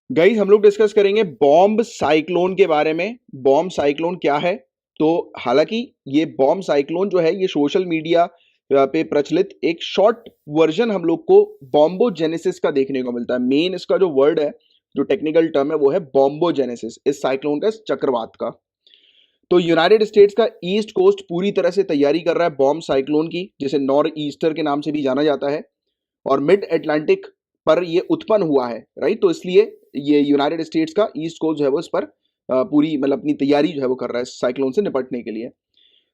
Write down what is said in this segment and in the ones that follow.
Guys हम लोग discuss करेंगे बॉम्ब साइक्लोन के बारे में। बॉम्ब साइक्लोन क्या है? तो हालांकि ये बॉम्ब साइक्लोन जो है ये सोशल मीडिया पे प्रचलित एक शॉर्ट वर्जन हम लोग को बॉम्बोजेनेसिस का देखने को मिलता है। मेन इसका जो वर्ड है, जो टेक्निकल टर्म है वो है बॉम्बोजेनेसिस, इस साइक्लोन का, इस चक्रवात का। तो यूनाइटेड स्टेट्स का ईस्ट कोस्ट पूरी तरह से तैयारी कर रहा है बॉम्ब साइक्लोन की, जिसे नॉर्थ ईस्टर के नाम से भी जाना जाता है। और मिड अटलांटिक पर ये उत्पन्न हुआ है, राइट। तो इसलिए ये यूनाइटेड स्टेट्स का ईस्ट कोस्ट जो है वो इस पर पूरी मतलब अपनी तैयारी जो है वो कर रहा है साइक्लोन से निपटने के लिए।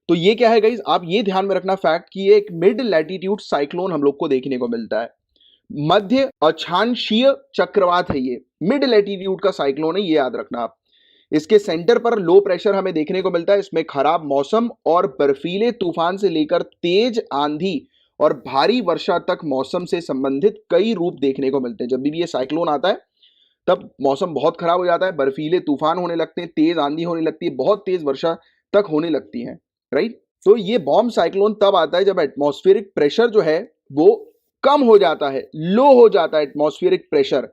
तो ये क्या है गाइस, आप ये ध्यान में रखना फैक्ट कि ये एक मिड लैटिट्यूड साइक्लोन हम लोग को देखने को मिलता है। मध्य अक्षांशीय चक्रवात है ये, मिड लैटिट्यूड का साइक्लोन है, ये याद रखना आप। इसके सेंटर पर लो प्रेशर हमें देखने को मिलता है। इसमें खराब मौसम और बर्फीले तूफान से लेकर तेज आंधी और भारी वर्षा तक मौसम से संबंधित कई रूप देखने को मिलते हैं। जब भी ये साइक्लोन आता है तब मौसम बहुत खराब हो जाता है, बर्फीले तूफान होने लगते हैं, तेज आंधी होने लगती है, बहुत तेज वर्षा तक होने लगती है, राइट। तो ये बॉम्ब साइक्लोन तब आता है जब एटमॉस्फेरिक प्रेशर जो है वो कम हो जाता है, लो हो जाता है एटमॉस्फेरिक प्रेशर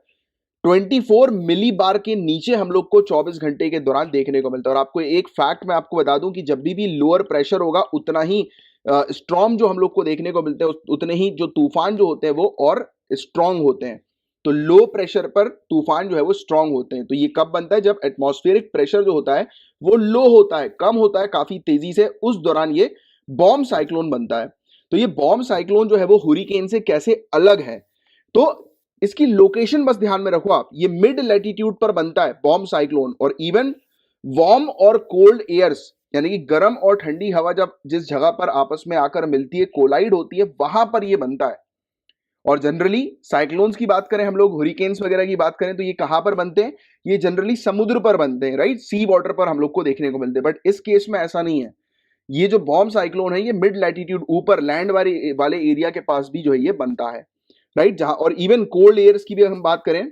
24 मिली बार के नीचे हम लोग को 24 घंटे के दौरान देखने को मिलता है। और आपको एक फैक्ट मैं आपको बता दूं कि जब भी लोअर प्रेशर होगा उतना ही स्ट्रॉन्ग जो हम लोग को देखने को मिलते हैं, उतने ही जो तूफान जो होते हैं वो और स्ट्रॉन्ग होते हैं। तो लो प्रेशर पर तूफान जो है वो स्ट्रॉन्ग होते हैं। तो ये कब बनता है? जब एटमॉस्फेरिक प्रेशर जो होता है वो लो होता है, कम होता है काफी तेजी से, उस दौरान ये बॉम्ब साइक्लोन बनता है। तो ये बॉम्ब साइक्लोन जो है वो हुरिकेन से कैसे अलग है, तो इसकी लोकेशन बस ध्यान में रखो आप। ये मिड लैटिट्यूड पर बनता है बॉम्ब साइक्लोन, और इवन वार्म और कोल्ड एयर्स यानी कि गर्म और ठंडी हवा जब जिस जगह पर आपस में आकर मिलती है, कोलाइड होती है, वहां पर ये बनता है। और जनरली साइक्लोन्स की बात करें हम लोग, हुरिकेन्स वगैरह की बात करें, तो ये कहां पर बनते हैं? ये जनरली समुद्र पर बनते हैं, राइट, सी वाटर पर हम लोग को देखने को मिलते हैं। बट इस केस में ऐसा नहीं है। ये जो बॉम्ब साइक्लोन है ये मिड लैटिट्यूड, ऊपर लैंड वाले एरिया के पास भी जो है ये बनता है, राइट। जहां और इवन कोल्ड एयर्स की भी हम बात करें,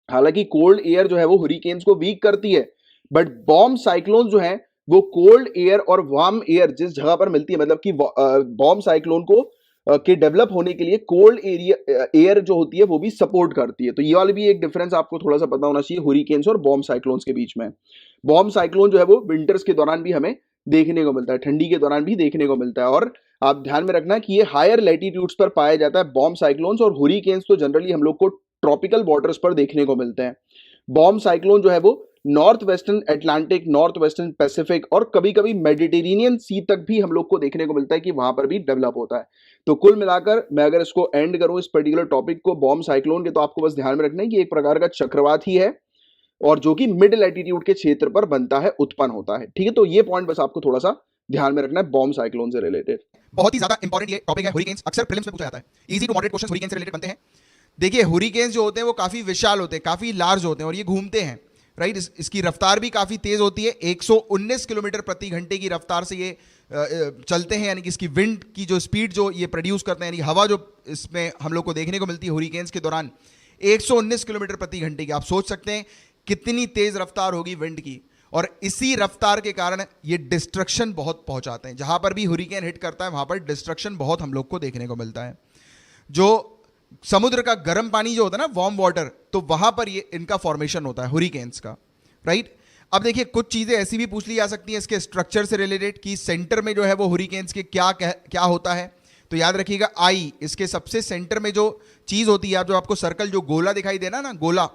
हालांकि कोल्ड एयर जो है वो हुरिकेन्स को वीक करती है, बट बॉम्ब साइक्लोन जो है वो कोल्ड एयर और वार्म एयर जिस जगह पर मिलती है, मतलब कि बॉम्ब साइक्लोन को के डेवलप होने के लिए कोल्ड एरिया एयर जो होती है वो भी सपोर्ट करती है। तो ये वाली भी एक डिफरेंस आपको थोड़ा सा पता होना चाहिए हुरिकेन्स और बॉम्ब साइक्लोन्स के बीच में। बॉम्ब साइक्लोन जो है वो विंटर्स के दौरान भी हमें देखने को मिलता है, ठंडी के दौरान भी देखने को मिलता है। और आप ध्यान में रखना कि ये हायर लैटिट्यूड्स पर पाया जाता है बॉम्ब साइक्लोन्स, और हुरिकेन्स तो जनरली हम लोग को ट्रॉपिकल वाटर्स पर देखने को मिलते हैं। बॉम्ब साइक्लोन जो है वो north western Atlantic, north western Pacific और कभी कभी मेडिटेरेनियन सी तक भी हम लोग को देखने को मिलता है कि वहां पर भी डेवलप होता है। तो कुल मिलाकर मैं अगर इसको एंड करूं इस पर्टिकुलर टॉपिक को बॉम्ब साइक्लोन के, तो आपको बस ध्यान में रखना है कि एक प्रकार का चक्रवात ही है, और जो कि मिड लैटिट्यूड के क्षेत्र पर बनता है, उत्पन्न होता है, ठीक है। तो ये पॉइंट बस आपको थोड़ा सा ध्यान में रखना है बॉम्ब साइक्लोन से रिलेटेड। बहुत ही ज्यादा इंपॉर्टेंट ये टॉपिक है। हुरिकेन्स अक्सर प्रीलिम्स में पूछा जाता है। Easy to moderate question hurricane से रिलेटेड बनते हैं। देखिए हुरिकेन्स जो होते हैं वो काफी विशाल होते हैं, काफी लार्ज होते हैं, और ये घूमते हैं, राइट। इसकी रफ्तार भी काफी तेज होती है, 119 किलोमीटर प्रति घंटे की रफ्तार से ये चलते हैं। यानी कि इसकी विंड की जो स्पीड जो ये प्रोड्यूस करते हैं, यानी हवा जो इसमें हम लोग को देखने को मिलती है हुरिकेन्स के दौरान 119 किलोमीटर प्रति घंटे की। आप सोच सकते हैं कितनी तेज रफ्तार होगी विंड की, और इसी रफ्तार के कारण ये डिस्ट्रक्शन बहुत पहुंचाते हैं। जहां पर भी हुरिकेन हिट करता है वहां पर डिस्ट्रक्शन बहुत हम लोग को देखने को मिलता है। जो समुद्र का गर्म पानी जो होता है ना, वार्म वाटर, तो वहां पर ये इनका फॉर्मेशन होता है हुरिकेन्स का, राइट। अब देखिए कुछ चीजें ऐसी भी पूछ ली जा सकती हैं इसके स्ट्रक्चर से रिलेटेड कि सेंटर में जो है वो हुरिकेन्स के क्या होता है। तो याद रखिएगा आई, इसके सबसे सेंटर में जो चीज होती है, जो आपको सर्कल जो गोला दिखाई देना ना, गोला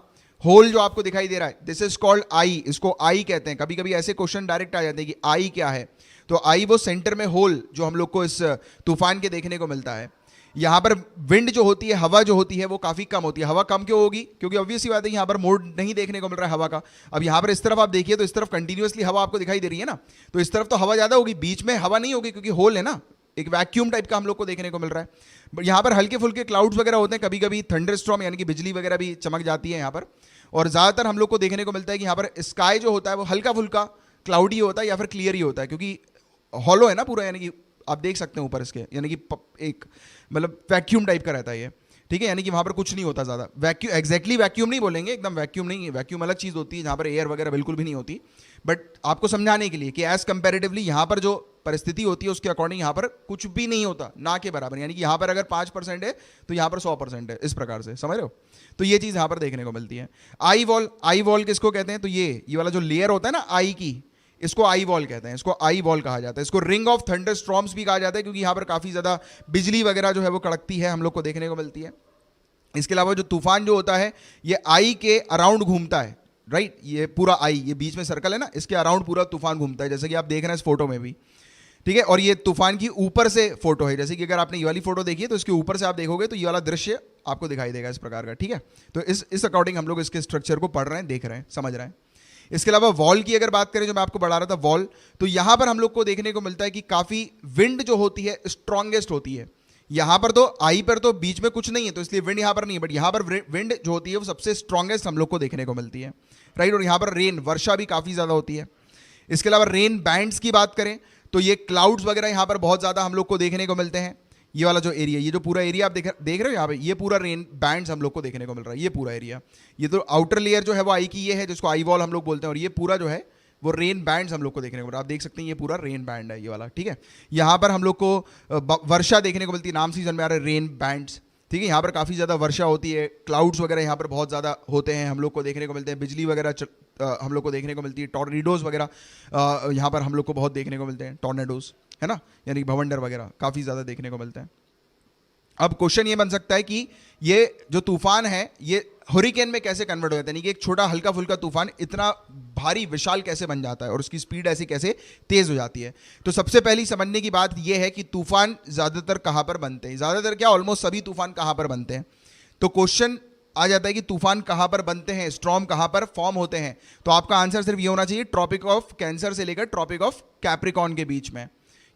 होल जो आपको दिखाई दे रहा है, दिस इज कॉल्ड आई, इसको आई कहते हैं। कभी कभी ऐसे क्वेश्चन डायरेक्ट आ जाते हैं कि आई क्या है, तो आई वो सेंटर में होल जो हम लोग को इस तूफान के देखने को मिलता है। यहां पर विंड जो होती है, हवा जो होती है वो काफी कम होती है। हवा कम क्यों होगी? क्योंकि ऑब्वियस सी बात है यहां पर मोड नहीं देखने को मिल रहा है हवा का। अब यहां पर इस तरफ आप देखिए तो इस तरफ कंटिन्यूअसली हवा आपको दिखाई दे रही है ना, तो इस तरफ तो हवा ज्यादा होगी, बीच में हवा नहीं होगी क्योंकि होल है ना, एक वैक्यूम टाइप का हम लोग को देखने को मिल रहा है। यहाँ पर हल्के फुल्के क्लाउड्स वगैरह होते हैं, कभी कभी थंडरस्टॉर्म यानी कि बिजली वगैरह भी चमक जाती है यहाँ पर। और ज़्यादातर हम लोग को देखने को मिलता है कि यहाँ पर स्काई जो होता है वो हल्का फुल्का क्लाउडी होता है या फिर क्लियर ही होता है, क्योंकि हॉलो है ना पूरा, यानी कि आप देख सकते हैं ऊपर इसके, यानी कि एक मतलब वैक्यूम टाइप का रहता है ये, ठीक है। यानी कि वहाँ पर कुछ नहीं होता ज़्यादा वैक्यूम, एग्जैक्टली वैक्यूम नहीं बोलेंगे, एकदम वैक्यूम नहीं है, वैक्यूम अलग चीज़ होती है जहाँ पर एयर वगैरह बिल्कुल भी नहीं होती। बट आपको समझाने के लिए कि एज कंपेरेटिवली यहाँ पर जो परिस्थिति होती है उसके अकॉर्डिंग यहाँ पर कुछ भी नहीं होता, ना के बराबर। यानी कि यहाँ पर अगर 5% है तो यहाँ पर 100% है, इस प्रकार से, समझ रहे हो। तो ये चीज़ यहाँ पर देखने को मिलती है। आई वॉल किसको कहते हैं, तो ये वाला जो लेयर होता है ना आई की, इसको आई वॉल कहते हैं, इसको आई वॉल कहा जाता है। इसको रिंग ऑफ थंडर स्टॉर्म्स भी कहा जाता है, क्योंकि यहाँ पर काफ़ी ज़्यादा बिजली वगैरह जो है वो कड़कती है, हम लोग को देखने को मिलती है। इसके अलावा जो तूफान जो होता है ये आई के अराउंड घूमता है, राइट। ये पूरा आई, ये बीच में सर्कल है ना, इसके अराउंड पूरा तूफान घूमता है, जैसे कि आप देख रहे हैं इस फोटो में भी, ठीक है। और ये तूफान की ऊपर से फोटो है, जैसे कि अगर आपने ये वाली फोटो देखी है तो इसके ऊपर से आप देखोगे तो ये वाला दृश्य आपको दिखाई देगा इस प्रकार का, ठीक है। तो इस अकॉर्डिंग हम लोग इसके स्ट्रक्चर को पढ़ रहे हैं, देख रहे हैं, समझ रहे हैं। इसके अलावा वॉल की अगर बात करें, जो मैं आपको बढ़ा रहा था वॉल, तो यहां पर हम लोग को देखने को मिलता है कि काफी विंड जो होती है स्ट्रांगेस्ट होती है। यहां पर तो आई पर तो बीच में कुछ नहीं है, तो इसलिए विंड यहां पर नहीं है, बट यहां पर विंड जो होती है वो सबसे स्ट्रांगेस्ट हम लोग को देखने को मिलती है, राइट। और यहां पर रेन, वर्षा भी काफी ज्यादा होती है। इसके अलावा रेन बैंड्स की बात करें तो ये क्लाउड्स वगैरह यहां पर बहुत ज्यादा हम लोग को देखने को मिलते हैं। ये वाला जो एरिया, ये जो पूरा एरिया आप देख रहे हो यहाँ पे, ये पूरा रेन बैंड्स हम लोग को देखने को मिल रहा है, ये पूरा एरिया। ये तो आउटर लेयर जो है वो आई की ये है, जिसको आई वॉल हम लोग बोलते हैं, और ये पूरा जो है वो रेन बैंड्स हम लोग को देखने को मिल रहा है। आप देख सकते हैं ये पूरा रेन बैंड है, ये वाला, ठीक है। यहाँ पर हम लोग को वर्षा देखने को मिलती है, नाम से समझ में आ रहा है, रेन बैंड्स, ठीक है। यहाँ पर काफ़ी ज़्यादा वर्षा होती है, क्लाउड्स वगैरह यहाँ पर बहुत ज़्यादा होते हैं, हम लोग को देखने को मिलते हैं, बिजली वगैरह हम लोग को देखने को मिलती है, टॉर्नेडोज वगैरह यहाँ पर हम लोग को बहुत देखने को मिलते हैं, टॉर्नेडोज, है ना, यानी कि भवंडर वगैरह काफ़ी ज़्यादा देखने को मिलते हैं। अब क्वेश्चन ये बन सकता है कि ये जो तूफान है ये हुरिकेन में कैसे कन्वर्ट हो जाता है, यानी कि एक छोटा हल्का फुल्का तूफान इतना भारी विशाल कैसे बन जाता है और उसकी स्पीड ऐसी कैसे तेज हो जाती है। तो सबसे पहली समझने की बात यह है कि तूफान ज़्यादातर कहाँ पर बनते हैं, ज़्यादातर क्या, ऑलमोस्ट सभी तूफान कहाँ पर बनते हैं। तो क्वेश्चन आ जाता है कि तूफान कहाँ पर बनते हैं, स्टॉर्म कहाँ पर फॉर्म होते हैं। तो आपका आंसर सिर्फ ये होना चाहिए, ट्रॉपिक ऑफ कैंसर से लेकर ट्रॉपिक ऑफ कैप्रिकॉर्न के बीच में,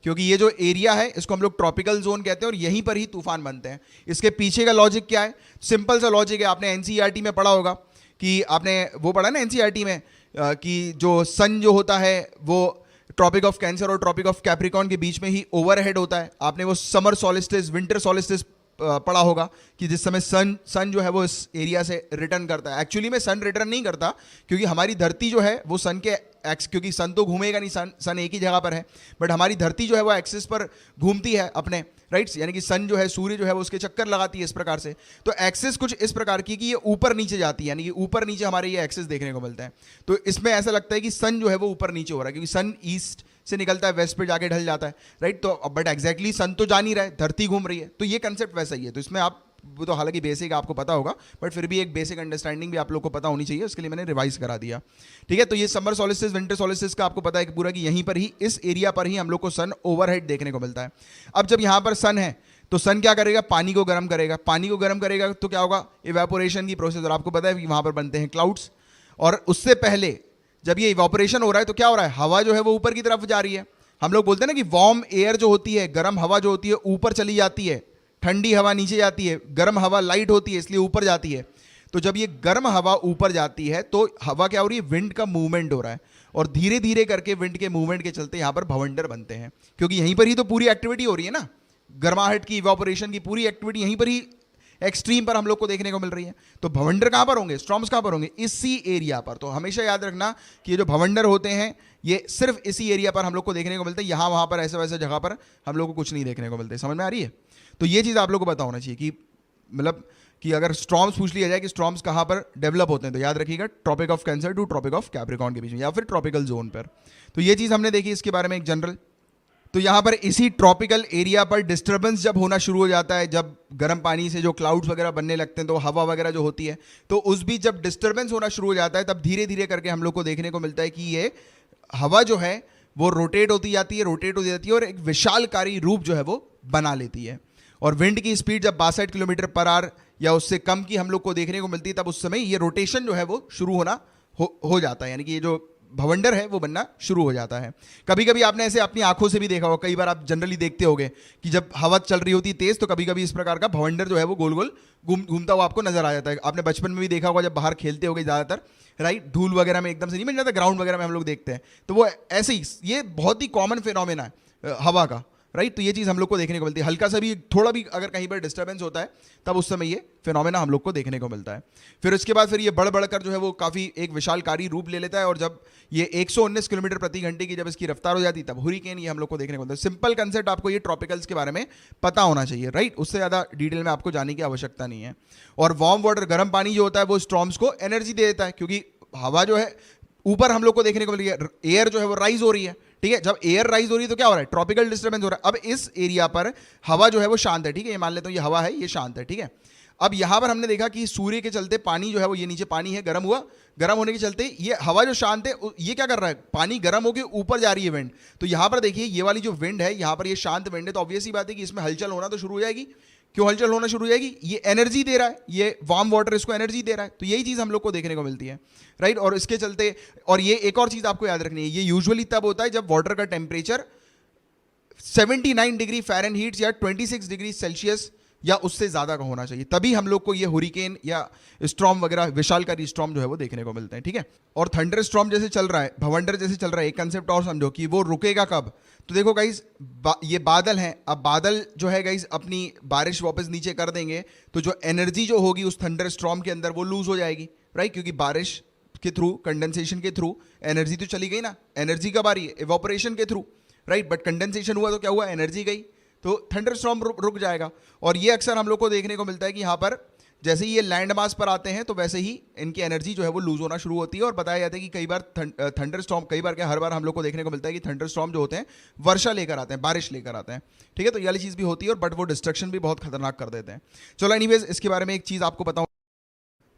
क्योंकि ये जो एरिया है इसको हम लोग ट्रॉपिकल जोन कहते हैं और यहीं पर ही तूफान बनते हैं। इसके पीछे का लॉजिक क्या है, सिंपल सा लॉजिक है, आपने एनसीईआरटी में पढ़ा होगा कि आपने वो पढ़ा ना एनसीईआरटी में कि जो सन जो होता है वो ट्रॉपिक ऑफ कैंसर और ट्रॉपिक ऑफ कैप्रिकॉर्न के बीच में ही ओवरहेड होता है। आपने वो समर सॉलिस्टिस, विंटर सॉलिस्टिस पढ़ा होगा कि जिस समय सन जो है वो इस एरिया से रिटर्न करता है। एक्चुअली में सन रिटर्न नहीं करता, क्योंकि हमारी धरती जो है वो सन के क्योंकि सन तो घूमेगा नहीं, सन एक ही जगह पर है, बट हमारी धरती जो है वो एक्सिस पर घूमती है अपने, राइट्स, यानी कि सन जो है, सूर्य जो है वो उसके चक्कर लगाती है इस प्रकार से। तो एक्सिस कुछ इस प्रकार की कि ये ऊपर नीचे जाती है, यानी कि ऊपर नीचे हमारे ये एक्सिस देखने को मिलता है। तो इसमें ऐसा लगता है कि सन जो है वो ऊपर नीचे हो रहा है, क्योंकि सन ईस्ट से निकलता है, वेस्ट पे जाके ढल जाता है, राइट। तो बट एग्जैक्टली सन तो जा नहीं रहा है, धरती घूम रही है, तो ये कंसेप्ट वैसा ही है। तो इसमें आप वो तो हालांकि बेसिक आपको पता होगा, बट फिर भी एक बेसिक अंडरस्टैंडिंग भी आप लोग को पता होनी चाहिए, उसके लिए मैंने रिवाइज करा दिया, ठीक है। तो ये समर सॉलिस्टिस, विंटर सॉलिस्टिस का आपको पता है कि पूरा कि यहीं पर ही, इस एरिया पर ही हम लोग को सन ओवरहेड देखने को मिलता है। अब जब यहाँ पर सन है तो सन क्या करेगा, पानी को गर्म करेगा, पानी को गर्म करेगा तो क्या होगा, इवेपोरेशन की प्रोसेस, और आपको पता है कि वहाँ पर बनते हैं क्लाउड्स। और उससे पहले जब ये इवेपोरेशन हो रहा है तो क्या हो रहा है, हवा जो है वो ऊपर की तरफ जा रही है। हम लोग बोलते हैं ना कि वार्म एयर जो होती है, गर्म हवा जो होती है ऊपर चली जाती है, ठंडी हवा नीचे जाती है, गर्म हवा लाइट होती है इसलिए ऊपर जाती है। तो जब ये गर्म हवा ऊपर जाती है तो हवा क्या हो रही है, विंड का मूवमेंट हो रहा है, और धीरे धीरे करके विंड के मूवमेंट के चलते यहाँ पर भवंडर बनते हैं, क्योंकि यहीं पर ही तो पूरी एक्टिविटी हो रही है ना, गर्माहट की, इवेपोरेशन की पूरी एक्टिविटी यहीं पर ही एक्सट्रीम पर हम लोग को देखने को मिल रही है। तो भवंडर कहाँ पर होंगे, स्टॉर्म्स कहाँ पर होंगे, इसी एरिया पर। तो हमेशा याद रखना कि ये जो भवंडर होते हैं ये सिर्फ इसी एरिया पर हम लोग को देखने को मिलते हैं, यहाँ वहाँ पर ऐसे वैसे जगह पर हम लोग को कुछ नहीं देखने को मिलते। समझ में आ रही है। तो ये चीज़ आप लोग को पता होना चाहिए कि मतलब कि अगर स्टॉर्म्स पूछ लिया जाए कि स्टॉर्म्स कहाँ पर डेवलप होते हैं, तो याद रखिएगा Tropic of Cancer to Tropic of Capricorn के बीच में, या फिर ट्रॉपिकल जोन पर। तो ये चीज़ हमने देखी इसके बारे में एक जनरल। तो यहाँ पर इसी ट्रॉपिकल एरिया पर डिस्टर्बेंस जब होना शुरू हो जाता है, जब गर्म पानी से जो क्लाउड्स वगैरह बनने लगते हैं, तो हवा वगैरह जो होती है, तो उस बीच जब डिस्टर्बेंस होना शुरू हो जाता है तब धीरे धीरे करके हम लोग को देखने को मिलता है कि ये हवा जो है वो रोटेट होती जाती है और एक विशालकारी रूप जो है वो बना लेती है। और विंड की स्पीड जब 62 किलोमीटर पर आवर या उससे कम की हम लोग को देखने को मिलती है, तब उस समय ये रोटेशन जो है वो शुरू होना हो जाता है, यानी कि ये जो भवंडर है वो बनना शुरू हो जाता है। कभी कभी आपने ऐसे अपनी आंखों से भी देखा होगा, कई बार आप जनरली देखते होगे कि जब हवा चल रही होती है तेज, तो कभी कभी इस प्रकार का भवंडर जो है वो गोल गोल घूमता हुआ आपको नजर आ जाता है। आपने बचपन में भी देखा होगा जब बाहर खेलते होगे ज़्यादातर, राइट, धूल वगैरह में एकदम से नहीं मिल जाता, ग्राउंड वगैरह में हम लोग देखते हैं, तो वो ऐसे ही, ये बहुत ही कॉमन फिनोमेना है हवा का, राइट। तो ये चीज़ हम लोग को देखने को मिलती है, हल्का सा भी थोड़ा भी अगर कहीं पर डिस्टर्बेंस होता है तब उस समय ये फिनोमेना हम लोग को देखने को मिलता है। फिर उसके बाद फिर ये बढ़ बढ़कर जो है वो काफ़ी एक विशालकारी रूप ले लेता है, और जब ये 119 किलोमीटर प्रति घंटे की जब इसकी रफ्तार हो जाती है तब हुरिकेन ये हम लोग को देखने को मिलता है। सिंपल कंसेप्ट आपको ये ट्रॉपिकल्स के बारे में पता होना चाहिए, राइट। उससे ज़्यादा डिटेल में आपको जाने की आवश्यकता नहीं है। और वार्म वाटर, गर्म पानी जो होता है वो स्टॉर्म्स को एनर्जी दे देता है, क्योंकि हवा जो है ऊपर हम लोग को देखने को मिल रही है, एयर जो है वो राइज हो रही है, ठीक है। जब एयर राइज हो रही है तो क्या हो रहा है, ट्रॉपिकल डिस्टर्बेंस हो रहा है। अब इस एरिया पर हवा जो है वो शांत है, ठीक है, ये मान लेता हूँ ये हवा है, ये शांत है, ठीक है। अब यहां पर हमने देखा कि सूर्य के चलते पानी जो है वो, ये नीचे पानी है, गर्म हुआ, गर्म होने के चलते ये हवा जो शांत है ये क्या कर रहा है, पानी गर्म होकर ऊपर जा रही है विंड। तो यहां पर देखिए ये वाली जो विंड है, यहां पर ये शांत विंड है, तो ऑब्वियस ही बात है कि इसमें हलचल होना तो शुरू हो जाएगी। क्यों हलचल होना शुरू हो जाएगी, ये एनर्जी दे रहा है, ये वार्म वाटर इसको एनर्जी दे रहा है। तो यही चीज़ हम लोग को देखने को मिलती है, राइट। और इसके चलते, और ये एक और चीज़ आपको याद रखनी है, ये यूजुअली तब होता है जब वाटर का टेम्परेचर 79 डिग्री फ़ारेनहीट या 26 डिग्री सेल्सियस या उससे ज़्यादा का होना चाहिए, तभी हम लोग को ये हुरिकेन या स्टॉर्म वगैरह, विशालकारी स्टॉर्म जो है वो देखने को मिलते हैं, ठीक है। और थंडर स्टॉर्म जैसे चल रहा है, भवंडर जैसे चल रहा है, एक कंसेप्ट और समझो कि वो रुकेगा कब। तो देखो गाइस, ये बादल हैं, अब बादल जो है गाइस अपनी बारिश वापस नीचे कर देंगे, तो जो एनर्जी जो होगी उस थंडर स्टॉर्म के अंदर वो लूज हो जाएगी, राइट। क्योंकि बारिश के थ्रू, कंडेंसेशन के थ्रू एनर्जी तो चली गई ना, एनर्जी कब आ रही है, इवोपरेशन के थ्रू, राइट। बट कंडेंसेशन हुआ तो क्या हुआ, एनर्जी गई, तो थंडर स्टॉर्म रुक जाएगा। और ये अक्सर हम लोग को देखने को मिलता है कि यहाँ पर जैसे ही ये लैंड मास पर आते हैं तो वैसे ही इनकी एनर्जी जो है वो लूज होना शुरू होती है। और बताया जाता है कि कई बार थंडर स्टॉर्म, कई बार क्या, हर बार हम लोग को देखने को मिलता है कि थंडर स्टॉर्म जो होते हैं वर्षा लेकर आते हैं, बारिश लेकर आते हैं, ठीक है। तो ये वाली चीज़ भी होती है, और बट वो डिस्ट्रक्शन भी बहुत खतरनाक कर देते हैं। चलो एनीवेज, इसके बारे में एक चीज़ आपको बताऊँ।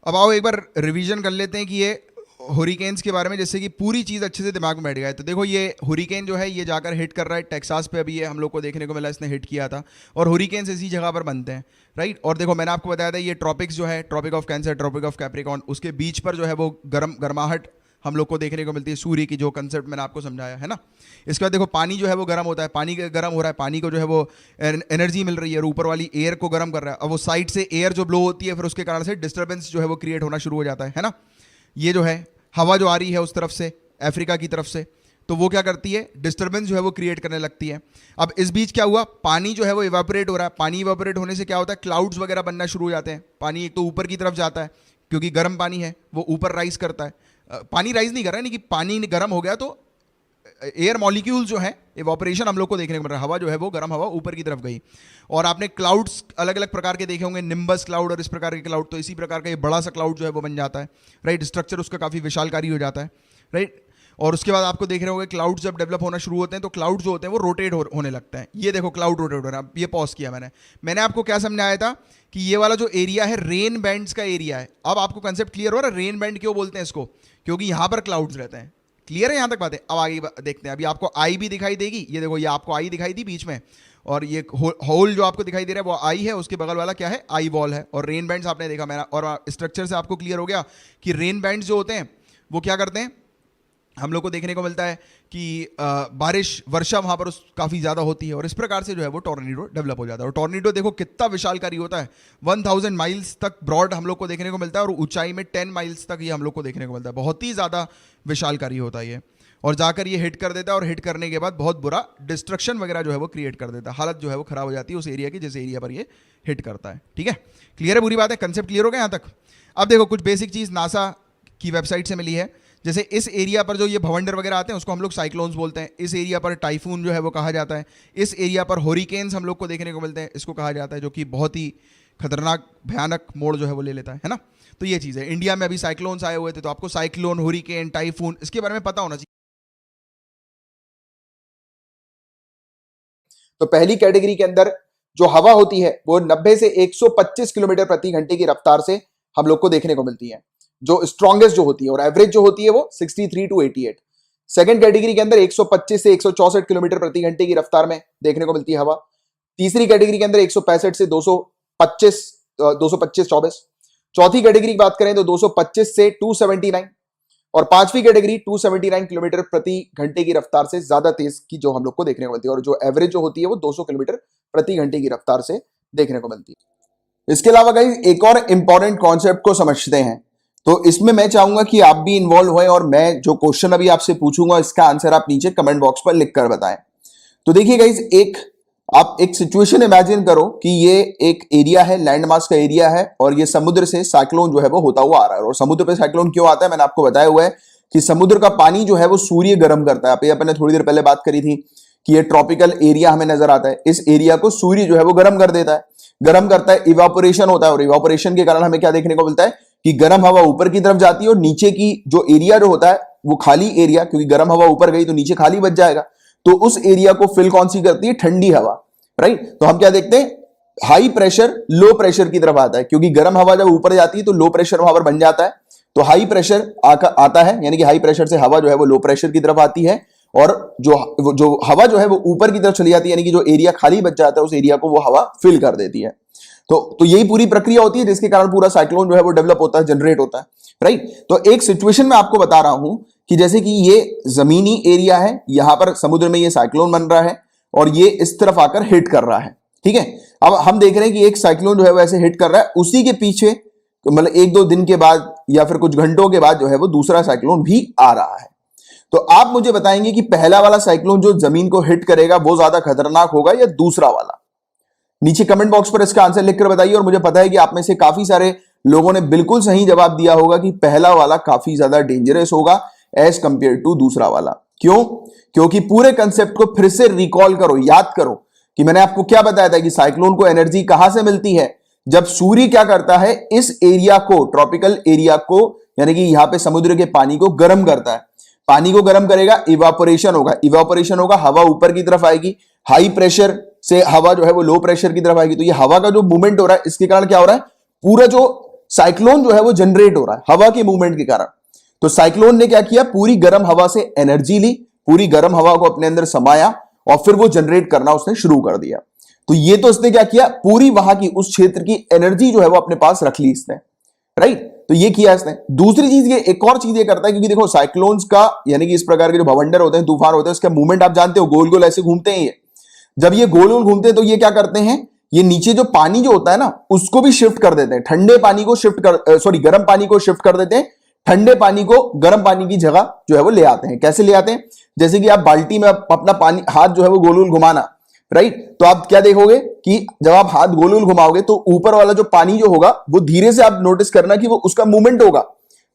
अब आओ एक बार रिवीजन कर लेते हैं कि ये हुरिकेन्स के बारे में, जैसे कि पूरी चीज़ अच्छे से दिमाग में बैठ गया है। तो देखो ये हुरिकेन जो है ये जाकर हिट कर रहा है टेक्सास पे, अभी ये हम लोग को देखने को मिला, इसने हिट किया था। और हुरिकेन्स इसी जगह पर बनते हैं, राइट। और देखो मैंने आपको बताया था ये ट्रॉपिक्स जो है, Tropic of Cancer, Tropic of Capricorn, उसके बीच पर जो है वो गर्माहट हम लोग को देखने को मिलती है, सूर्य की, जो कंसेप्ट मैंने आपको समझाया है ना। इसके बाद देखो पानी जो है वो गर्म होता है, पानी गर्म हो रहा है, पानी को जो है वो एनर्जी मिल रही है, ऊपर वाली एयर को गर्म कर रहा है। अब वो साइड से एयर जो ब्लो होती है, फिर उसके कारण से डिस्टर्बेंस जो है वो क्रिएट होना शुरू हो जाता है ना। ये जो है हवा जो आ रही है उस तरफ से, अफ्रीका की तरफ से, तो वो क्या करती है, डिस्टर्बेंस जो है वो क्रिएट करने लगती है। अब इस बीच क्या हुआ, पानी जो है वो इवापोरेट हो रहा है, पानी इवापोरेट होने से क्या होता है, क्लाउड्स वगैरह बनना शुरू हो जाते हैं। पानी एक तो ऊपर की तरफ जाता है क्योंकि गर्म पानी है, वो ऊपर राइज करता है, पानी राइज नहीं कर रहा है, नहीं कि पानी गर्म हो गया तो एयर मॉलिक्यूल्स जो है इवापोरेशन हम लोग को देखने को मिल रहा है, हवा जो है वो गर्म हवा ऊपर की तरफ गई। और आपने क्लाउड्स अलग अलग प्रकार के देखे होंगे, निम्बस क्लाउड और इस प्रकार के क्लाउड, तो इसी प्रकार का ये बड़ा सा क्लाउड जो है वो बन जाता है, राइट। स्ट्रक्चर उसका काफ़ी विशालकारी हो जाता है, राइट। और उसके बाद आपको देख रहे होंगे क्लाउड जब डेवलप होना शुरू होते हैं तो क्लाउड जो होते हैं वो रोटेट होने लगते हैं। ये देखो क्लाउड रोटेट हो रहा है। ये पॉज किया मैंने आपको क्या समझाया था कि ये वाला जो एरिया है रेन बैंड्स का एरिया है। अब आपको कंसेप्ट क्लियर हो रहा है, रेन बैंड क्यों बोलते हैं इसको, क्योंकि यहाँ पर क्लाउड्स रहते हैं। क्लियर है यहाँ तक बातें। अब आगे देखते हैं, अभी आपको आई भी दिखाई देगी, ये देखो ये आपको आई दिखाई दी बीच में, और ये होल जो आपको दिखाई दे रहा है वो आई है, उसके बगल वाला क्या है, आई वॉल है। और रेन बैंड्स आपने देखा मेरा, और स्ट्रक्चर से आपको क्लियर हो गया कि रेन बैंड्स जो होते हैं वो क्या करते हैं, हम लोग को देखने को मिलता है कि बारिश, वर्षा वहाँ पर काफ़ी ज़्यादा होती है, और इस प्रकार से जो है वो टॉर्नेडो डेवलप हो जाता है। और टॉर्नेडो देखो कितना विशालकारी होता है, 1000 माइल्स तक ब्रॉड हम लोग को देखने को मिलता है, और ऊंचाई में 10 माइल्स तक ये हम लोग को देखने को मिलता है। बहुत ही ज़्यादा विशालकारी होता है ये, और जाकर ये हिट कर देता है, और हिट करने के बाद बहुत बुरा डिस्ट्रक्शन वगैरह जो है वो क्रिएट कर देता है, हालत जो है वो खराब हो जाती है उस एरिया की जिस एरिया पर ये हिट करता है, ठीक है। क्लियर है, बुरी बात है, कंसेप्ट क्लियर हो गया यहाँ तक। अब देखो कुछ बेसिक चीज़ नासा की वेबसाइट से मिली है, जैसे इस एरिया पर जो ये भवंडर वगैरह आते हैं उसको हम लोग साइक्लोन्स बोलते हैं, इस एरिया पर टाइफून जो है वो कहा जाता है, इस एरिया पर होरिकेन्स हम लोग को देखने को मिलते हैं, इसको कहा जाता है, जो कि बहुत ही खतरनाक भयानक मोड़ जो है वो ले लेता है ना। तो ये चीज़ है। इंडिया में अभी साइक्लोन्स आए हुए थे, तो आपको साइक्लोन, होरिकेन, टाइफून इसके बारे में पता होना चाहिए। तो पहली कैटेगरी के अंदर जो हवा होती है वो 90 से 125 किलोमीटर प्रति घंटे की रफ्तार से हम लोग को देखने को मिलती है, जो स्ट्रॉन्गेस्ट जो होती है, और एवरेज जो होती है वो 63 टू 88। सेकंड कैटेगरी के अंदर 125 से 164 किलोमीटर प्रति घंटे की रफ्तार में देखने को मिलती है हवा। तीसरी कैटेगरी के अंदर 165 से 225 24। चौथी कैटेगरी की बात करें तो 225 से 279, और पांचवी कैटेगरी 279 किलोमीटर प्रति घंटे की रफ्तार से ज्यादा तेज की जो हम लोग को देखने को मिलती है, और जो एवरेज जो होती है वो 200 किलोमीटर प्रति घंटे की रफ्तार से देखने को मिलती है। इसके अलावा गाइस एक और इंपॉर्टेंट कॉन्सेप्ट को समझते हैं, तो इसमें मैं चाहूंगा कि आप भी इन्वॉल्व हुए, और मैं जो क्वेश्चन अभी आपसे पूछूंगा इसका आंसर आप नीचे कमेंट बॉक्स पर लिख कर बताएं। तो देखिए गाइस, एक आप एक सिचुएशन इमेजिन करो कि ये एक एरिया है, लैंड मास का एरिया है, और ये समुद्र से साइक्लोन जो है वो होता हुआ आ रहा है। और समुद्र पे साइक्लोन क्यों आता है, मैंने आपको बताया हुआ है कि समुद्र का पानी जो है वो सूर्य गर्म करता है। अपने थोड़ी देर पहले बात करी थी कि ये ट्रॉपिकल एरिया हमें नजर आता है, इस एरिया को सूर्य जो है वो गर्म कर देता है, गर्म करता है, इवापोरेशन होता है, और इवापोरेशन के कारण हमें क्या देखने को मिलता है कि गर्म हवा ऊपर की तरफ जाती है, और नीचे की जो एरिया जो होता है वो खाली एरिया, क्योंकि गर्म हवा ऊपर गई तो नीचे खाली बच जाएगा, तो उस एरिया को फिल कौन सी करती है, ठंडी हवा, राइट। तो हम क्या देखते हैं, हाई प्रेशर लो प्रेशर की तरफ आता है, क्योंकि गर्म हवा जब ऊपर जाती है तो लो प्रेशर वहां पर बन जाता है, तो हाई प्रेशर आता है, यानी कि हाई प्रेशर से हवा जो है वो लो प्रेशर की तरफ आती है, और जो हवा जो है वो ऊपर की तरफ चली जाती है, यानी कि जो एरिया खाली बच जाता है उस एरिया को वो हवा फिल कर देती है। तो यही पूरी प्रक्रिया होती है जिसके कारण पूरा साइक्लोन जो है वो डेवलप होता है, जनरेट होता है, राइट। तो एक सिचुएशन में आपको बता रहा हूं कि जैसे कि ये जमीनी एरिया है, यहां पर समुद्र में ये साइक्लोन बन रहा है, और ये इस तरफ आकर हिट कर रहा है, ठीक है। अब हम देख रहे हैं कि एक साइक्लोन जो है वो ऐसे हिट कर रहा है, उसी के पीछे मतलब एक दो दिन के बाद या फिर कुछ घंटों के बाद जो है वो दूसरा साइक्लोन भी आ रहा है। तो आप मुझे बताएंगे कि पहला वाला साइक्लोन जो जमीन को हिट करेगा वो ज्यादा खतरनाक होगा या दूसरा वाला? नीचे कमेंट बॉक्स पर इसका आंसर लिखकर बताइए। और मुझे पता है कि आप में से काफी सारे लोगों ने बिल्कुल सही जवाब दिया होगा कि पहला वाला काफी ज्यादा डेंजरस होगा एज कंपेयर टू दूसरा वाला। क्यों? क्योंकि पूरे कंसेप्ट को फिर से रिकॉल करो, याद करो कि मैंने आपको क्या बताया था कि साइक्लोन को एनर्जी कहां से मिलती है, जब सूर्य क्या करता है, इस एरिया को, ट्रॉपिकल एरिया को, यानी कि यहां पे समुद्र के पानी को गर्म करता है। पानी को गर्म करेगा, इवापोरेशन होगा, इवापोरेशन होगा, हवा ऊपर की तरफ आएगी, हाई प्रेशर से हवा जो है वो लो प्रेशर की तरफ आएगी। तो ये हवा का जो मूवमेंट हो रहा है, इसके कारण क्या हो रहा है, पूरा जो साइक्लोन जो है वो जनरेट हो रहा है हवा के मूवमेंट के कारण। तो साइक्लोन ने क्या किया, पूरी गर्म हवा से एनर्जी ली, पूरी गर्म हवा को अपने अंदर समाया, और फिर वो जनरेट करना उसने शुरू कर दिया। तो ये तो इसने क्या किया, पूरी वहां की उस क्षेत्र की एनर्जी जो है वो अपने पास रख ली इसने, राइट। तो ये किया इसने। दूसरी चीज, ये एक और चीज ये करता है, क्योंकि देखो साइक्लोन्स का, यानी कि इस प्रकार के जो भवंडर होते हैं, तूफान होते हैं, उसका मूवमेंट आप जानते हो, गोल गोल ऐसे घूमते हैं ये। जब ये गोल गोल घूमते हैं तो ये क्या करते हैं, ये नीचे जो पानी जो होता है ना उसको भी शिफ्ट कर देते हैं, ठंडे पानी को शिफ्ट कर, सॉरी गर्म पानी को शिफ्ट कर देते हैं, ठंडे पानी को गर्म पानी की जगह जो है वो ले आते हैं। कैसे ले आते हैं, जैसे कि आप बाल्टी में अपना पानी, हाथ जो है वो गोल गोल घुमाना, राइट। तो आप क्या देखोगे कि जब आप हाथ गोल गोल घुमाओगे तो ऊपर वाला जो पानी जो होगा वो धीरे से आप नोटिस करना कि वो उसका मूवमेंट होगा,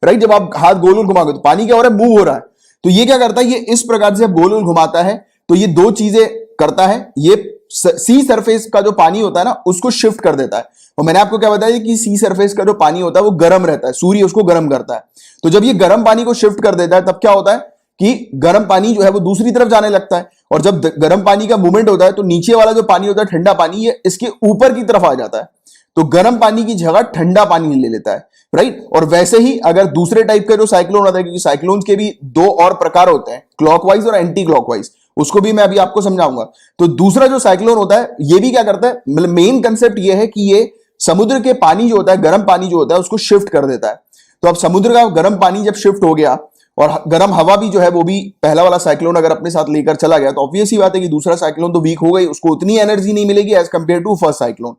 राइट। जब आप हाथ गोल गोल घुमाओगे तो पानी क्या हो रहा है, मूव हो रहा है। तो ये क्या करता है, ये इस प्रकार से गोल गोल घुमाता है, तो ये दो चीजें करता है, ये सी सरफेस का जो पानी होता है ना उसको शिफ्ट कर देता है। और मैंने आपको क्या बताया कि सी सरफेस का जो पानी होता है वो गर्म रहता है, सूर्य उसको गर्म करता है। तो जब ये गर्म पानी को शिफ्ट कर देता है तब क्या होता है कि गर्म पानी जो है वो दूसरी तरफ जाने लगता है, और जब गर्म पानी का मूवमेंट होता है तो नीचे वाला जो पानी होता है, ठंडा पानी, ये इसके ऊपर की तरफ आ जाता है, तो गर्म पानी की जगह ठंडा पानी ले लेता है, राइट। और वैसे ही अगर दूसरे टाइप का जो साइक्लोन होता है, क्योंकि साइक्लोन्स के भी दो और प्रकार होते हैं, क्लॉकवाइज और एंटी क्लॉकवाइज, उसको भी मैं अभी आपको समझाऊंगा। तो दूसरा जो साइक्लोन होता है ये भी क्या करता है, मतलब मेन कंसेप्ट ये है कि ये समुद्र के पानी जो होता है, गर्म पानी जो होता है उसको शिफ्ट कर देता है। तो अब समुद्र का गर्म पानी जब शिफ्ट हो गया और गर्म हवा भी जो है वो भी, पहला वाला साइक्लोन अगर अपने साथ लेकर चला गया, तो ऑब्वियस ही बात है कि दूसरा साइक्लोन तो वीक हो गई, उसको उतनी एनर्जी नहीं मिलेगी as compare to first cyclone.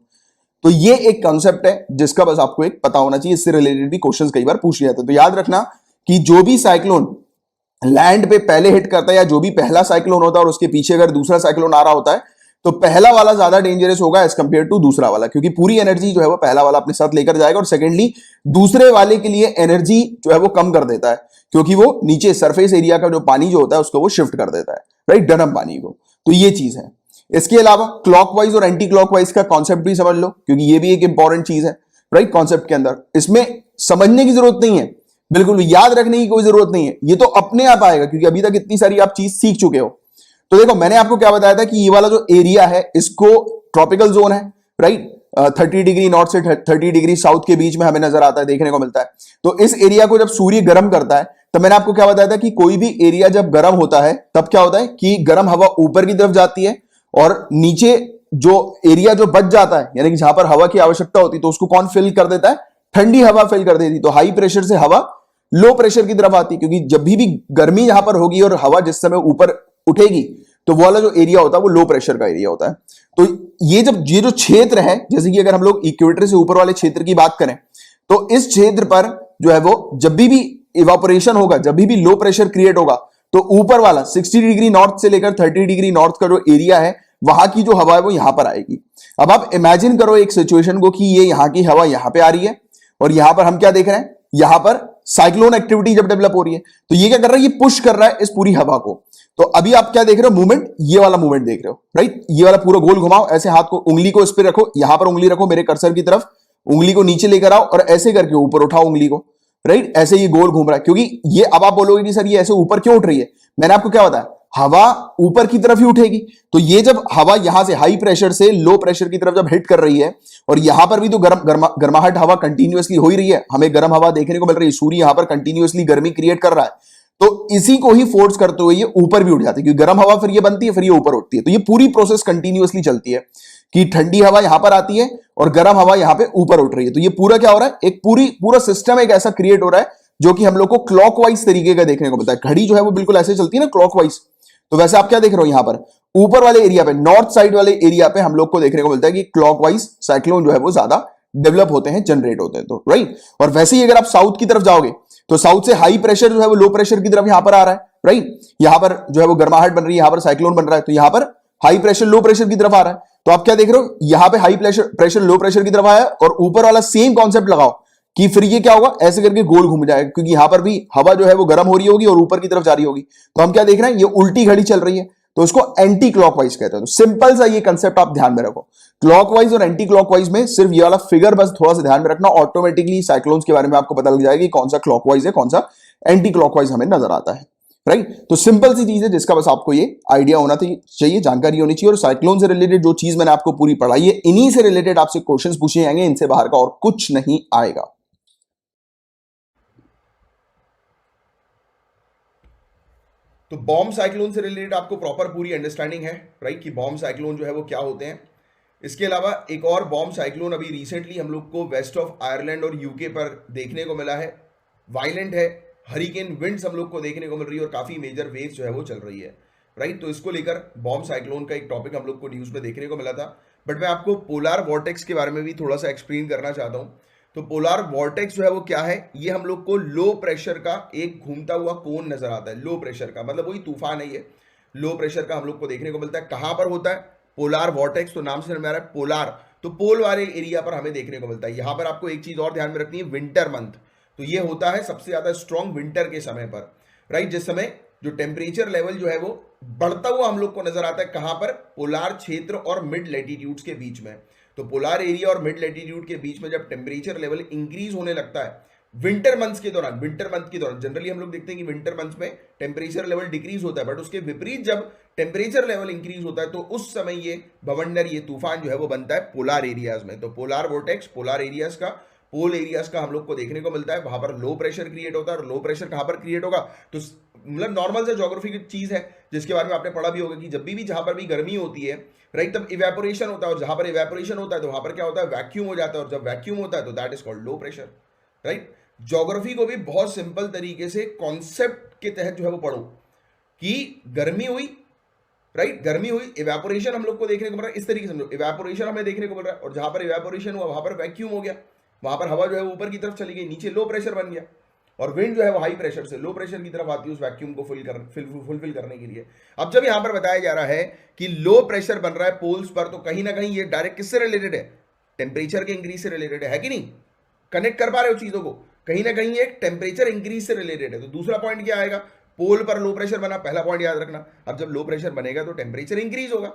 तो ये एक कंसेप्ट है जिसका बस आपको एक पता होना चाहिए, इससे रिलेटेड भी क्वेश्चंस कई बार पूछ लिया जाता है। तो याद रखना कि जो भी साइक्लोन लैंड पे पहले हिट करता है, या जो भी पहला साइक्लोन होता है और उसके पीछे अगर दूसरा साइक्लोन आ रहा होता है, तो पहला वाला ज्यादा डेंजरस होगा एज कंपेयर टू दूसरा वाला, क्योंकि पूरी एनर्जी जो है वो पहला वाला अपने साथ लेकर जाएगा, और सेकेंडली दूसरे वाले के लिए एनर्जी जो है वो कम कर देता है, क्योंकि वो नीचे सरफेस एरिया का जो पानी जो होता है उसको वो शिफ्ट कर देता है, राइट, गर्म पानी को। तो ये चीज है। इसके अलावा क्लॉकवाइज और एंटी क्लॉकवाइज का कॉन्सेप्ट भी समझ लो, क्योंकि ये भी एक इंपॉर्टेंट चीज है, राइट, कॉन्सेप्ट के अंदर। इसमें समझने की जरूरत नहीं है, बिल्कुल याद रखने की कोई जरूरत नहीं है, ये तो अपने आप आएगा, क्योंकि अभी तक इतनी सारी आप चीज सीख चुके हो। तो देखो मैंने आपको क्या बताया था कि ये वाला जो एरिया है इसको ट्रॉपिकल जोन है, राइट, 30 डिग्री नॉर्थ से 30 डिग्री साउथ के बीच में हमें नजर आता है, देखने को मिलता है। तो इस एरिया को जब सूर्य गर्म करता है, तो मैंने आपको क्या बताया था कि कोई भी एरिया जब गर्म होता है तब क्या होता है कि गर्म हवा ऊपर की तरफ जाती है, और नीचे जो एरिया जो बच जाता है, यानी कि जहां पर हवा की आवश्यकता होती है, तो उसको कौन फिल कर देता है, ठंडी हवा फिल कर देती। तो हाई प्रेशर से हवा लो प्रेशर की तरफ आती, क्योंकि जब भी गर्मी यहां पर होगी और हवा जिस समय ऊपर उठेगी, तो वो वाला जो एरिया होता है वो लो प्रेशर का एरिया होता है। तो ये जो क्षेत्र है, जैसे कि अगर हम लोग इक्वेटर से ऊपर वाले क्षेत्र की बात करें, तो इस क्षेत्र पर जो है वो जब भी इवापोरेशन होगा, जब भी लो प्रेशर क्रिएट होगा, तो ऊपर वाला 60 डिग्री नॉर्थ से लेकर 30 डिग्री नॉर्थ का जो एरिया है वहां की जो हवा है वो यहां पर आएगी। अब आप इमेजिन करो एक सिचुएशन को कि ये यहां की हवा यहां पे आ रही है और यहां पर हम क्या देख रहे हैं, यहां पर साइक्लोन एक्टिविटी जब डेवलप हो रही है तो ये क्या कर रहा है, ये पुश कर रहा है इस पूरी हवा को। तो अभी आप क्या देख रहे हो, मूवमेंट, ये वाला मूवमेंट देख रहे हो, राइट। ये वाला पूरा गोल घुमाओ, ऐसे हाथ को, उंगली को इस पे रखो, यहां पर उंगली रखो मेरे कर्सर की तरफ, उंगली को नीचे लेकर आओ और ऐसे करके ऊपर उठाओ उंगली को, राइट। ऐसे ये गोल घूम रहा है, क्योंकि ये, अब आप बोलोगे कि सर ये ऐसे ऊपर क्यों उठ रही है, मैंने आपको क्या बताया, हवा ऊपर की तरफ ही उठेगी। तो ये जब हवा यहां से हाई प्रेशर से लो प्रेशर की तरफ जब हिट कर रही है, और यहां पर भी तो गर्माहट हवा कंटिन्यूअसली हो ही रही है, हमें गर्म हवा देखने को मिल रही है, सूर्य यहां पर कंटिन्यूअसली गर्मी क्रिएट कर रहा है, तो इसी को ही फोर्स करते हुए ये ऊपर भी उठ जाती है, क्योंकि गर्म हवा फिर ये बनती है, फिर ये ऊपर उठती है। तो ये पूरी प्रोसेस कंटिन्यूअसली चलती है कि ठंडी हवा यहां पर आती है और गर्म हवा यहां पे ऊपर उठ रही है। तो ये पूरा क्या हो रहा है, एक पूरा सिस्टम एक ऐसा क्रिएट हो रहा है जो कि हम लोग को क्लॉकवाइज तरीके का देखने को मिलता है। घड़ी जो है वो बिल्कुल ऐसे चलती है ना, क्लॉकवाइज। तो वैसे आप क्या देख रहे हो, यहां पर ऊपर वाले एरिया पे, नॉर्थ साइड वाले एरिया पे हम लोग को देखने को मिलता है कि क्लॉकवाइज साइक्लोन जो है वो ज्यादा डेवलप होते हैं, जनरेट होते हैं, तो राइट। और वैसे ही अगर आप साउथ की तरफ जाओगे तो साउथ से हाई प्रेशर जो है वो लो प्रेशर की तरफ यहां पर आ रहा है, राइट। यहां पर जो है वो गर्माहट बन रही है, यहां पर साइक्लोन बन रहा है, तो यहां पर हाई प्रेशर लो प्रेशर की तरफ आ रहा है। तो आप क्या देख रहे हो, यहां पे हाई प्रेशर लो प्रेशर की तरफ आया, और ऊपर वाला सेम कॉन्सेप्ट लगाओ कि फिर ये क्या होगा, ऐसे करके गोल घूम जाएगा, क्योंकि यहां पर भी हवा जो है वो गर्म हो रही होगी और ऊपर की तरफ जा रही होगी। तो हम क्या देख रहे हैं, ये उल्टी घड़ी चल रही है, तो इसको एंटी क्लॉकवाइज कहते हैं। तो सिंपल सा ये कंसेप्ट आप ध्यान में रखो, क्लॉकवाइज और एंटी क्लॉकवाइज में सिर्फ ये वाला फिगर बस थोड़ा सा ध्यान में रखना, ऑटोमेटिकली साइक्लोन्स के बारे में आपको पता लग जाएगा कि कौन सा क्लॉकवाइज है, कौन सा एंटी क्लॉकवाइज हमें नजर आता है, राइट। तो सिंपल सी चीज है जिसका बस आपको ये आइडिया होना चाहिए, जानकारी होनी चाहिए। और साइक्लोन से रिलेटेड जो चीज मैंने आपको पूरी पढ़ाई है, इन्हीं से रिलेटेड आपसे क्वेश्चंस पूछे जाएंगे, इनसे बाहर का और कुछ नहीं आएगा। तो बॉम्ब साइक्लोन से रिलेटेड आपको प्रॉपर पूरी अंडरस्टैंडिंग है, राइट, कि बॉम्ब साइक्लोन जो है वो क्या होते हैं। इसके अलावा एक और बॉम्ब साइक्लोन अभी रिसेंटली हम लोग को वेस्ट ऑफ आयरलैंड और यूके पर देखने को मिला है। वायलेंट है, हरिकेन विंड्स हम लोग को देखने को मिल रही है और काफ़ी मेजर वेव्स जो है वो चल रही है, राइट। तो इसको लेकर बॉम्ब साइक्लोन का एक टॉपिक हम लोग को न्यूज़ में देखने को मिला था। बट मैं आपको पोलार वॉर्टेक्स के बारे में भी थोड़ा सा एक्सप्लेन करना चाहता हूँ। तो पोलार वॉर्टेक्स जो है वो क्या है, ये हम लोग को लो प्रेशर का एक घूमता हुआ कोन नजर आता है। लो प्रेशर का मतलब वही तूफान है, ये लो प्रेशर का हम लोग को देखने को मिलता है। कहां पर होता है पोलार वॉर्टेक्स, तो नाम से समझ में आ रहा है पोलार, तो पोल वाले एरिया पर हमें देखने को मिलता है। यहां पर आपको एक चीज और ध्यान में रखनी है, विंटर मंथ, तो ये होता है सबसे ज्यादा स्ट्रॉन्ग विंटर के समय पर, राइट, जिस समय जो टेम्परेचर लेवल जो है वो बढ़ता हुआ हम लोग को नजर आता है। कहां पर, पोलार क्षेत्र और मिड लैटिट्यूड्स के बीच में। तो पोलार एरिया और मिड लैटिट्यूड के बीच में जब टेम्परेचर लेवल इंक्रीज होने लगता है विंटर मंथ्स के दौरान, विंटर मंथ के दौरान जनरली हम लोग देखते हैं कि विंटर मंथ्स में टेम्परेचर लेवल डिक्रीज होता है, बट उसके विपरीत जब टेम्परेचर लेवल इंक्रीज होता है तो उस समय ये भवंडर, ये तूफान जो है वो बनता है पोलार एरियाज में। तो पोलार वोर्टेक्स पोलार एरियाज का, पोल एरियाज का हम लोग को देखने को मिलता है। वहां पर लो प्रेशर क्रिएट होता है, और लो प्रेशर कहां पर क्रिएट होगा, तो मतलब नॉर्मल सा ज्योग्राफी की चीज है जिसके बारे में आपने पढ़ा भी होगा कि जब भी जहां पर भी गर्मी होती है, राइट, तब इवेपोरेशन होता है, और जहां पर इवेपोरेशन होता है तो वहां पर क्या होता है, वैक्यूम हो जाता है, और जब वैक्यूम होता है तो that is called low pressure, right. Geography को भी बहुत सिंपल तरीके से कॉन्सेप्ट के तहत जो है वो पढ़ो कि गर्मी हुई, राइट, गर्मी हुई, इवेपोरेशन हम लोग को देखने को मिल रहा है, इस तरीके से समझो, इवेपोरेशन हमें देखने को मिल रहा है, और जहां पर इवेपोरेशन हुआ वहां पर वैक्यूम हो गया, वहां पर हवा जो है ऊपर की तरफ चली गई, नीचे लो प्रेशर बन गया, और विंड जो है वो हाई प्रेशर से लो प्रेशर की तरफ आती है उस वैक्यूम को फुलफिल करने के लिए। अब जब यहां पर बताया जा रहा है कि लो प्रेशर बन रहा है पोल्स पर, तो कहीं ना कहीं ये डायरेक्ट किससे रिलेटेड है, टेम्परेचर के इंक्रीज से रिलेटेड है कि नहीं, कनेक्ट कर पा रहे हो चीजों को, कहीं ना कहीं एक टेम्परेचर इंक्रीज से रिलेटेड है। तो दूसरा पॉइंट क्या आएगा, पोल पर लो प्रेशर बना, पहला पॉइंट याद रखना। अब जब लो प्रेशर बनेगा तो टेम्परेचर इंक्रीज होगा,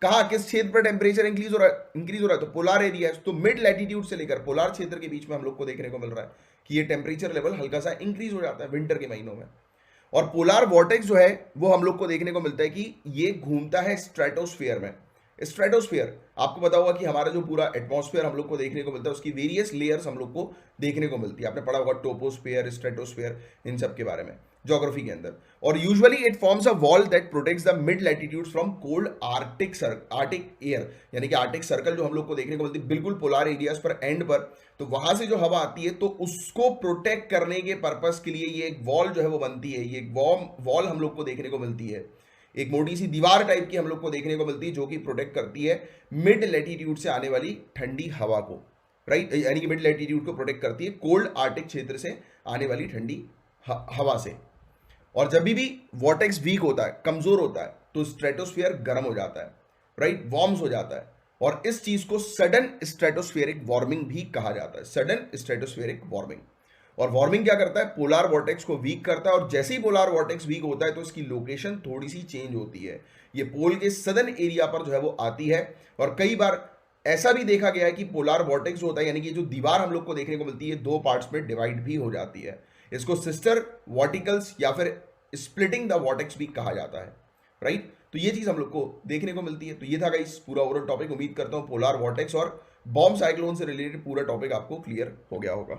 कहा, किस क्षेत्र पर टेम्परेचर इंक्रीज हो रहा है, तो पोलार एरिया। तो मिड लैटिट्यूड से लेकर पोलार क्षेत्र के बीच में हम लोग को देखने को मिल रहा है कि ये टेम्परेचर लेवल हल्का सा इंक्रीज हो जाता है विंटर के महीनों में। और पोलार वॉर्टेक्स जो है वो हम लोग को देखने को मिलता है कि ये घूमता है स्ट्रेटोस्फीयर में। स्ट्रेटोस्फीयर आपको पता होगा कि हमारा जो पूरा एटमॉस्फेयर हम लोग को देखने को मिलता है उसकी वेरियस लेयर्स हम लोग को देखने को मिलती है। आपने पढ़ा होगा टोपोस्फीयर, स्ट्रेटोस्फीयर, इन सब के बारे में ज्योग्राफी के अंदर। और usually it forms a wall that protects the mid latitudes from cold Arctic air, यानी कि आर्टिक सर्कल जो हम लोग को देखने को मिलती है बिल्कुल पोलार एरियाज पर एंड पर, तो वहां से जो हवा आती है तो उसको प्रोटेक्ट करने के पर्पस के लिए ये एक वॉल जो है वो बनती है। ये एक वॉल हम लोग को देखने को मिलती है, एक मोटी सी दीवार टाइप की हम लोग को देखने को मिलती है जो कि प्रोटेक्ट करती है मिड लैटिट्यूड से आने वाली ठंडी हवा को, राइट, यानी कि मिड लैटिट्यूड को प्रोटेक्ट करती है कोल्ड आर्टिक क्षेत्र से आने वाली ठंडी हवा से। और जब भी वॉर्टेक्स वीक होता है, कमजोर होता है, तो स्ट्रेटोस्फीयर गर्म हो जाता है, राइट, वार्म्स हो जाता है। और इस चीज को सडन स्ट्रेटोस्फेरिक वार्मिंग भी कहा जाता है, सडन स्ट्रेटोस्फेरिक वार्मिंग। और वार्मिंग क्या करता है, पोलार वॉर्टेक्स को वीक करता है, और जैसे ही पोलार वॉर्टेक्स वीक होता है तो इसकी लोकेशन थोड़ी सी चेंज होती है, ये पोल के सदर्न एरिया पर जो है वो आती है। और कई बार ऐसा भी देखा गया है कि पोलार वॉर्टेक्स होता है, यानी कि जो दीवार हम लोग को देखने को मिलती है, दो पार्ट्स में डिवाइड भी हो जाती है। इसको सिस्टर वॉर्टिकल्स या फिर स्प्लिटिंग द वॉर्टेक्स भी कहा जाता है, राइट। तो ये चीज हम लोग को देखने को मिलती है। तो ये था गाइस पूरा ओवरऑल टॉपिक। उम्मीद करता हूँ पोलार वॉर्टेक्स और बॉम्ब साइक्लोन से रिलेटेड पूरा टॉपिक आपको क्लियर हो गया होगा।